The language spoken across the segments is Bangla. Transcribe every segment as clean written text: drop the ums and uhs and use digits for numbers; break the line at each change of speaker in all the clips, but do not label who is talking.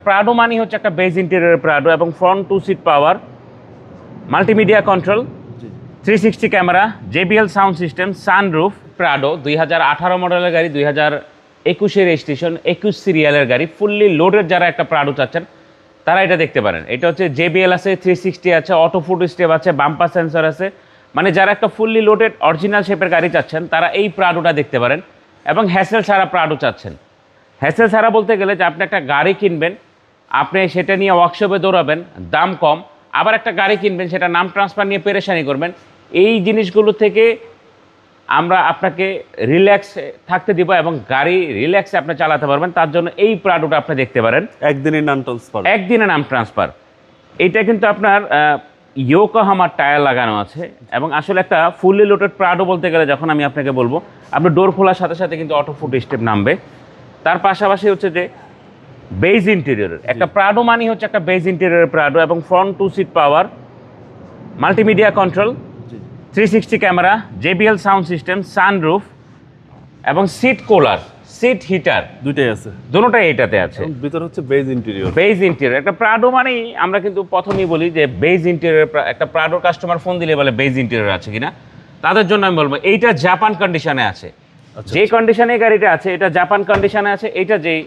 প্রাডো মানে হচ্ছে একটা বেজ ইন্টেরিয়র প্রাডো এবং front 2 seat power, multimedia control, 360 camera, JBL sound system, sunroof. Prado 2018 মডেলের গাড়ি, 2021 রেজিস্ট্রেশন, 21 সিরিয়ালের গাড়ি, ফুললি লোডেড। যারা একটা প্রাডো চাচ্ছেন তারা এটা দেখতে পারেন। এটা হচ্ছে JBL আছে, 360 আছে, অটো ফুড স্টেপ আছে, বাম্পার সেন্সর আছে। মানে যারা একটা ফুললি লোডেড অরিজিনাল শেপের গাড়ি চাচ্ছেন তারা এই প্রাডোটা দেখতে পারেন। এবং হ্যাসেল ছাড়া প্রাডো চাচ্ছেন, হ্যাসেল ছাড়া বলতে গেলে যে আপনি একটা গাড়ি কিনবেন, আপনি সেটা নিয়ে ওয়ার্কশপে দৌড়াবেন, দাম কম, আবার একটা গাড়ি কিনবেন সেটা নাম ট্রান্সফার নিয়ে পেরেশানি করবেন। এই জিনিসগুলো থেকে আমরা আপনাকে রিল্যাক্স থাকতে দিব এবং গাড়ি রিল্যাক্সে আপনি চালাতে পারবেন। তার জন্য এই প্রাডোটা আপনি দেখতে পারেন।
একদিনের নাম ট্রান্সফার,
একদিনে নাম ট্রান্সফার। এইটা কিন্তু আপনার ইয়োকোহামার টায়ার লাগানো আছে এবং আসলে একটা ফুললি লোডেড প্রাডো বলতে গেলে যখন আমি আপনাকে বলবো, আপনি ডোর খোলার সাথে সাথে কিন্তু অটো ফুট স্টেপ নামবে। তার পাশাপাশি হচ্ছে যে বেজ ইন্টেরিয়র, একটা প্রাডো মানে হচ্ছে একটা বেজ ইন্টেরিয়র প্রাডো এবং front 2 seat power, multimedia control, 360 camera, JBL sound system, sunroof এবং সিট কুলার, সিট হিটার
দুইটাই আছে,
দুটোটাই এটাতে আছে।
ভিতর হচ্ছে বেজ ইন্টেরিয়র।
বেজ ইন্টেরিয়র একটা প্রাডো মানেই আমরা কিন্তু প্রথমেই বলি যে বেজ ইন্টেরিয়র। একটা প্রাডোর কাস্টমার ফোন দিলে বলে বেজ ইন্টেরিয়র আছে কিনা, তাদের জন্য আমি বলবো এইটা জাপান কন্ডিশনে আছে। যে কন্ডিশনে গাড়িটা আছে এটা জাপান কন্ডিশনে আছে। এটা যেই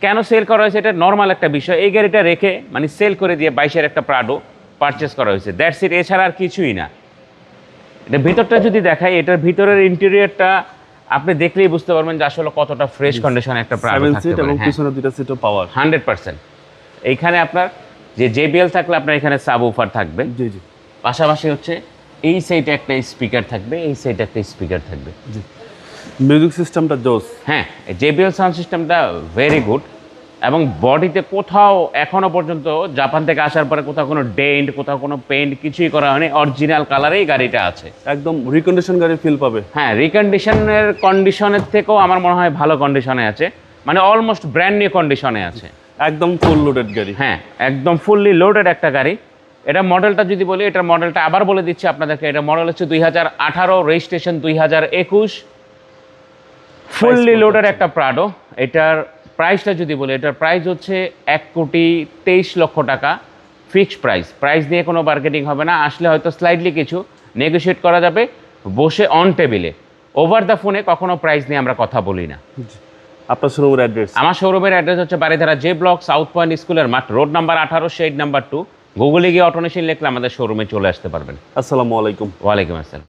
কেন সেল করা হয়েছে এটা নর্মাল একটা বিষয়। এই গাড়িটা রেখে মানে সেল করে দিয়ে 22-এর একটা প্রাডো পারচেস করা হয়েছে, দ্যাটস ইট, এছাড়া আর কিছুই না। এটা ভিতরটা যদি দেখাই, এটার ভিতরের ইন্টেরিয়রটা আপনি দেখলেই বুঝতে পারবেন যে আসলে কতটা ফ্রেশ কন্ডিশনে একটা প্রাডো থাকতে পারে।
এবং পিছনে দুটো সিটও পাওয়ার
100%। এইখানে আপনার যে JBL থাকলে আপনার এখানে সাবউফার থাকবে,
জি জি,
পাশাপাশি হচ্ছে এই সাইডে একটা স্পিকার থাকবে, এই সাইডে একটা স্পিকার থাকবে।
জি, মিউজিক সিস্টেমটা জোস।
হ্যাঁ, JBL সাউন্ড সিস্টেমটা ভেরি গুড এবং বডিতে কোথাও এখনো পর্যন্ত জাপান থেকে আসার পরে কোথাও কোনো ডেন্ট, কোথাও কোনো পেন্ট কিছুই করা হয়নি, অরিজিনাল কালারেই গাড়িটা আছে।
একদম রিকন্ডিশন গাড়ির ফিল পাবে।
হ্যাঁ, কন্ডিশনের থেকেও আমার মনে হয় ভালো কন্ডিশনে আছে, মানে অলমোস্ট ব্র্যান্ড নিউ কন্ডিশনে আছে।
একদম ফুল লোডেড গাড়ি।
হ্যাঁ, একদম ফুললি লোডেড একটা গাড়ি। এটা মডেলটা যদি বলি, এটার মডেলটা আবার বলে দিচ্ছি আপনাদেরকে। এটা মডেল হচ্ছে 2018, রেজিস্ট্রেশন 2021, ফুললি লোডেড একটা প্রাডো। এটার প্রাইসটা যদি বলি, এটার প্রাইস হচ্ছে 1,23,00,000 টাকা ফিক্সড প্রাইস নিয়ে কোনো মার্কেটিং হবে না। আসলে হয়তো স্লাইডলি কিছু নেগোশিয়েট করা যাবে বসে অন টেবিলে। ওভার দ্য ফোনে কখনো প্রাইস নিয়ে আমরা কথা বলি না।
আপনার শোরুমের অ্যাড্রেস?
আমার শোরুমের অ্যাড্রেস হচ্ছে Baridhara J block, south point স্কুলের মাঠ, রোড নাম্বার 18, শেড নাম্বার 2। গুগলে গিয়ে অটোমেশন লিখলে আমাদের শোরুমে চলে আসতে পারবেন।
আসসালামু আলাইকুম।
ওয়ালাইকুম আসসালাম।